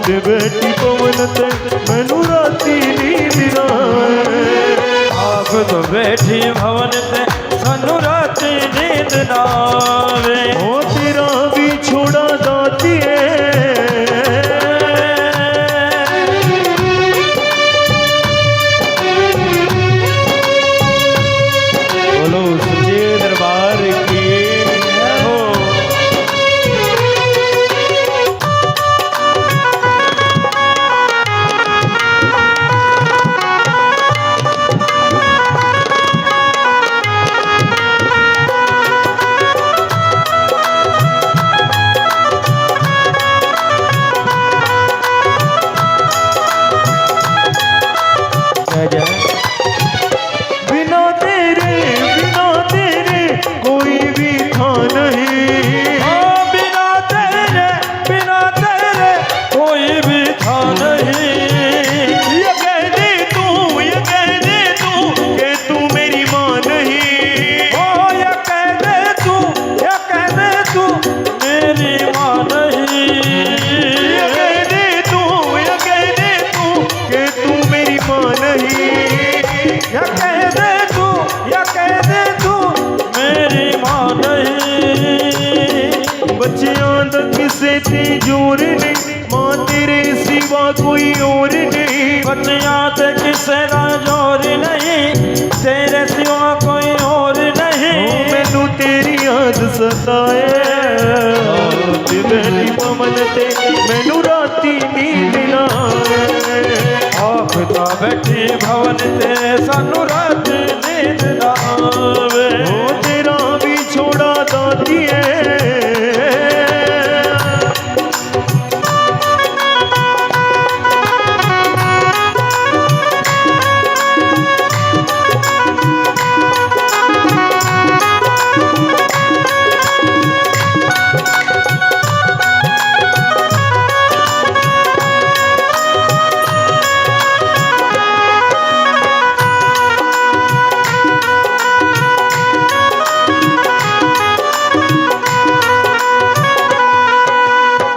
ते बैठी पवन ते मैनू राती नींद ना आवे। आप तो बैठी भवन ते सानू राती नींद ना आवे। ओ तेरा भी छोड़ा दाती बोलो सच्चे दरबार की हो। बिना तेरे कोई भी था नहीं। बिना तेरे कोई भी था नहीं। ये कह दे तू कि तू मेरी माँ नहीं। ओ ये कह दे तू मेरी माँ नहीं। ये कह दे तू कि तू मेरी माँ नहीं। ये कह दे तू मेरी माँ नहीं। बच्चियां दा किसे ते जोर नहीं, मां तेरे सिवा कोई और नहीं। बच्चियां ते किसे दा जोर नहीं, तेरे सिवा कोई और नहीं। मैनू तेरी याद सताए ते बैठी पवन ते मैनू राती नींद ना आवे। आप तो बैठी भवन ते सानू राती नींद ना आवे। ओ तेरा भी छोड़ा दाती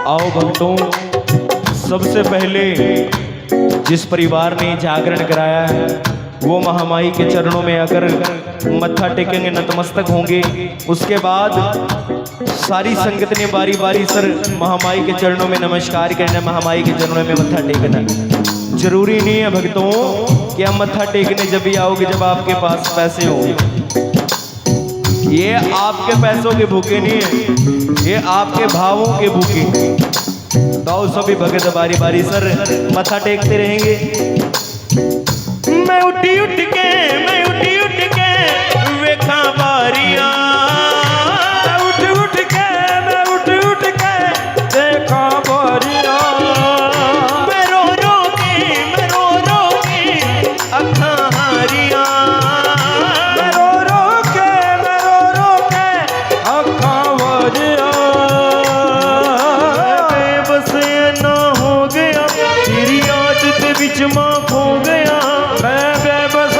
आओ भक्तों, सबसे पहले जिस परिवार ने जागरण कराया है वो महामाई के चरणों में आकर मत्था टेकेंगे, नतमस्तक होंगे। उसके बाद सारी संगत ने बारी बारी सर महामाई के चरणों में नमस्कार करना, महामाई के चरणों में मत्था टेकना। जरूरी नहीं है भक्तों कि हम मत्था टेकने जब भी आओगे जब आपके पास पैसे होंगे। ये आपके पैसों के भूखे नहीं है, ये आपके भावों के भूखे। तो सभी भगत बारी बारी सर मत्था टेकते रहेंगे। मैं उठी उठ के वेखा बारियां। मैं उठ के देखा बारियां। मैं रो रो के अखां हारियां। मैं रो रो के अखां बारियां। बस ना हो गया तेरी आदत विच मां खो गया। मैं बेबस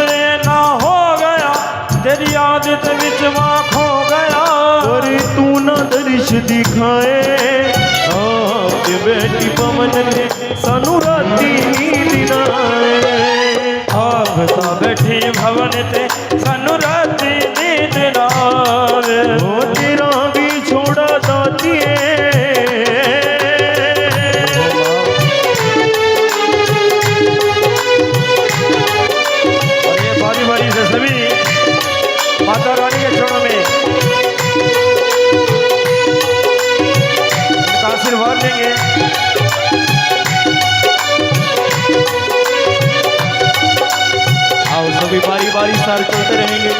ना हो गया तेरी आदत विच मां खो गया। और तू ना दर्श दिखाए ते बैठी पवन ने सानू राती नींद ना आए। आप तो बैठी भवन ते सानू राती नींद ना आवे। ओ तेरा भी छोड़ा दाती और ये बारी बारी से सभी माता रानी के चरणों में उनका आशीर्वाद लेंगे। आओ सभी बारी बारी सार चलते रहेंगे।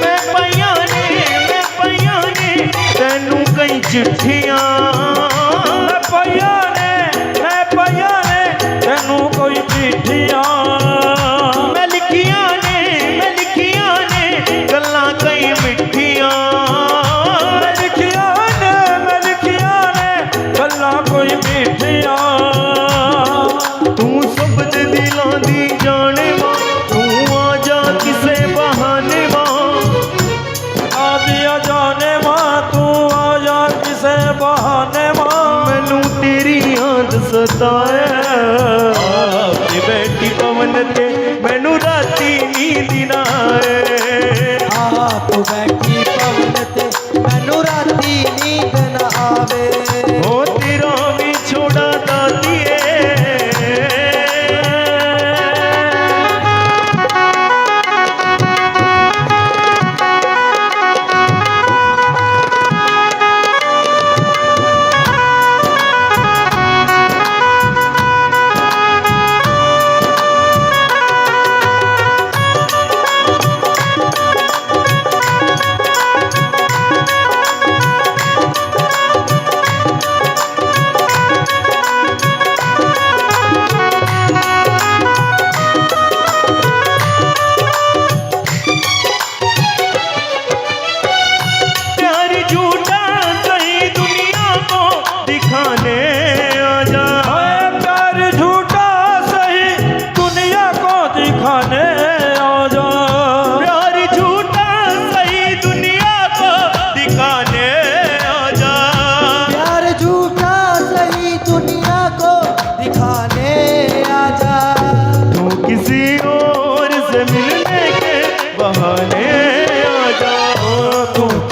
मैं पइया ने तेनू कई चिट्ठियां। मैं पइया ने तेनू कोई चिट्ठियां। मैं लिखियां ने गल्लां कई मिठियां। मैं लिखियां ने गल्लां कोई मिठियां। तू सब दे दिलां दी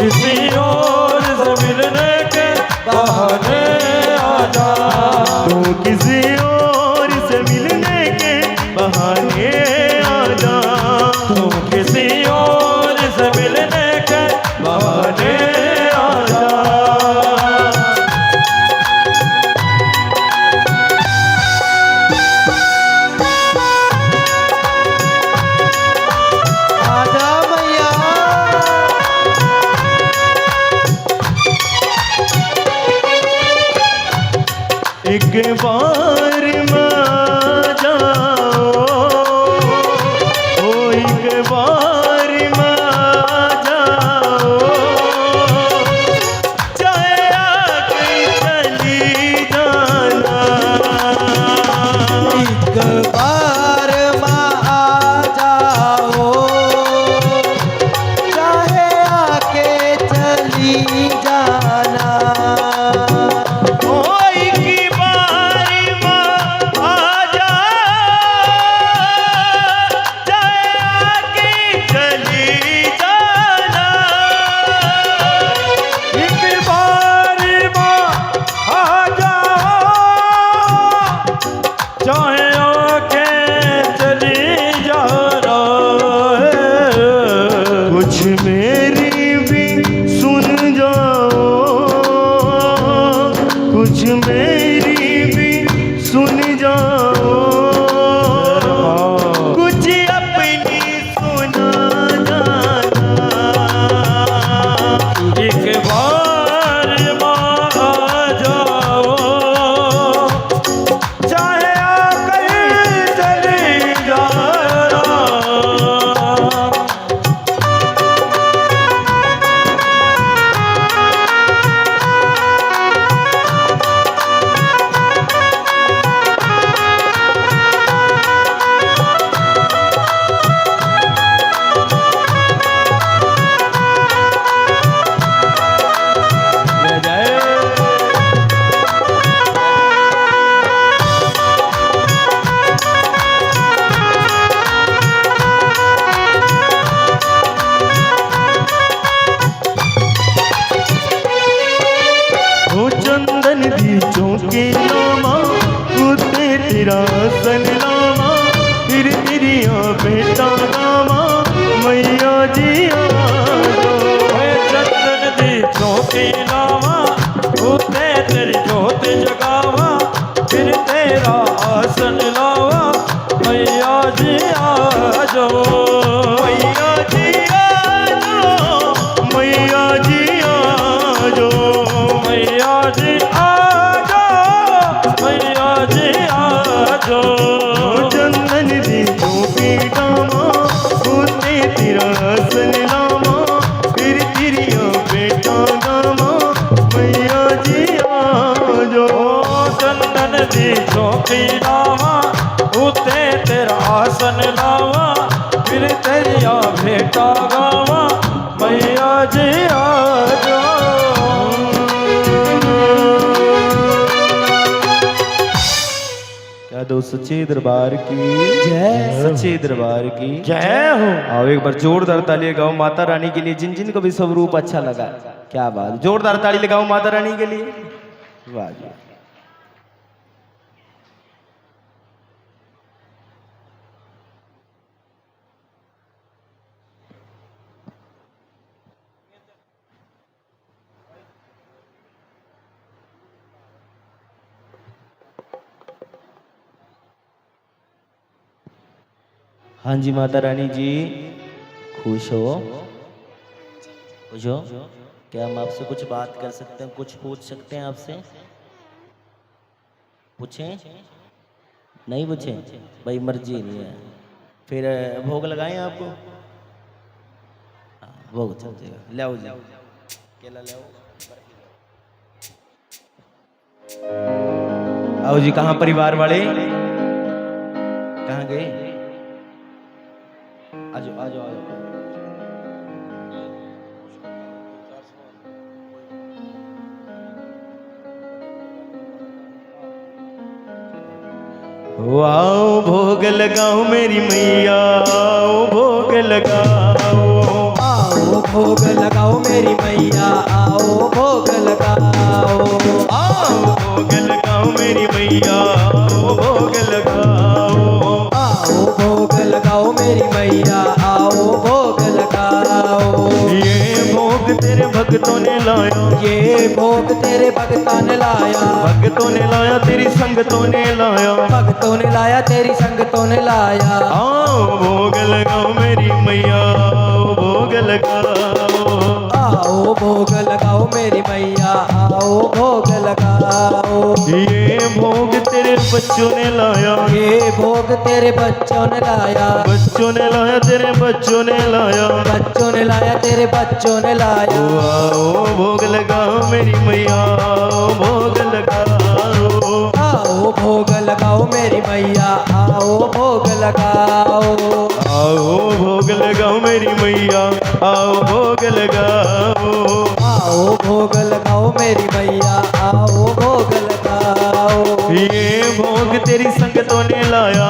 किसी और से मिलने के बहाने आजा, तू किसी और से मिलने के बहाने आजा, तू किसी और से मिलने के बहाने आजा। आजा मैया। एक बार मां जाओ, ओ एक बार मां जाओ, चाहे आके चली जाना, एक बार माँ आ जाओ, चाहे आके चली जाना। ओ एक बार मां आ जाओ, चाहे आके चली जाना, एक बार माँ आ जाओ, चाहे आके चली जाना। कुछ मेरी भी सुन जाओ, कुछ मेरी भी सुन जाओ, कुछ अपनी सुना जाना, एक बार माँ आ जाओ, चाहे आकर चली जाना। जय जय। ओ चंदन दी चौके लावा, उते तेरा सन लावा, फिर तेरिया बेटा गावा, मैया जी आजो। ओए चंदन दी चौकी लावा, उते तेरी जोत जगावा, फिर तेरा आसन लावा, मैया जी आ जाओ। मैया जी आजो, मैया जी आजो, मैया जी आ जाओ, मैया जी आ जाओ। चंदन दी चौकी गावा, उते तेरा सन लावा, फिर तेरिया बेटा गावा, मैया जी आजो। ओ चंदन दी चौकी लावा, उते तेरा आसन लावा, फिर तेरिया भेटा गावा, मैया जी आ जाओ। क्या दो सच्चे दरबार की जय। सच्चे दरबार की जय हो। आओ एक बार जोरदार ताली लगाओ माता रानी के लिए, जिन जिन को भी स्वरूप अच्छा लगा। क्या बात, जोरदार ताली लगाओ माता रानी के लिए। वाह जी। हाँ जी माता रानी जी, खुश हो? खुश हो? क्या हम आपसे कुछ बात कर सकते हैं, कुछ पूछ सकते हैं आपसे? पूछें? नहीं पूछें? भाई मर्जी नहीं है। फिर भोग लगाएं आपको? हाँ, भोग चल जाएगा। ले आओ जी, केला ले आओ। आओ जी, कहाँ परिवार वाले? कहाँ गए? आजो आजो आजो। आओ भोग लगाओ मेरी मैया, आओ भोग लगाओ, आओ भोग लगाओ मेरी मैया। भक्तों ने लाया, ये भोग तेरे भक्तों ने लाया, भक्तों ने लाया तेरी संगतों ने लाया। भक्तों ने लाया तेरी संगतों ने लाया। आओ भोग लगाओ मेरी मैया, भोग लगाओ। आओ भोग लगाओ मेरी मैया, आओ भोग लगाओ। ये भोग तेरे बच्चों ने लाया, ये भोग तेरे बच्चों ने लाया, बच्चों ने लाया तेरे बच्चों ने लाया। बच्चों ने लाया तेरे बच्चों ने लाया। आओ भोग लगाओ मेरी मैया, भोग लगाओ। आओ भोग लगाओ मेरी मैया, आओ भोग लगाओ। आओ भोग लगाओ मेरी मैया, आओ भोग लगाओ। आओ भोग लगाओ मेरी मैया, आओ भोग लगाओ। ये भोग तेरी संगतों ने लाया,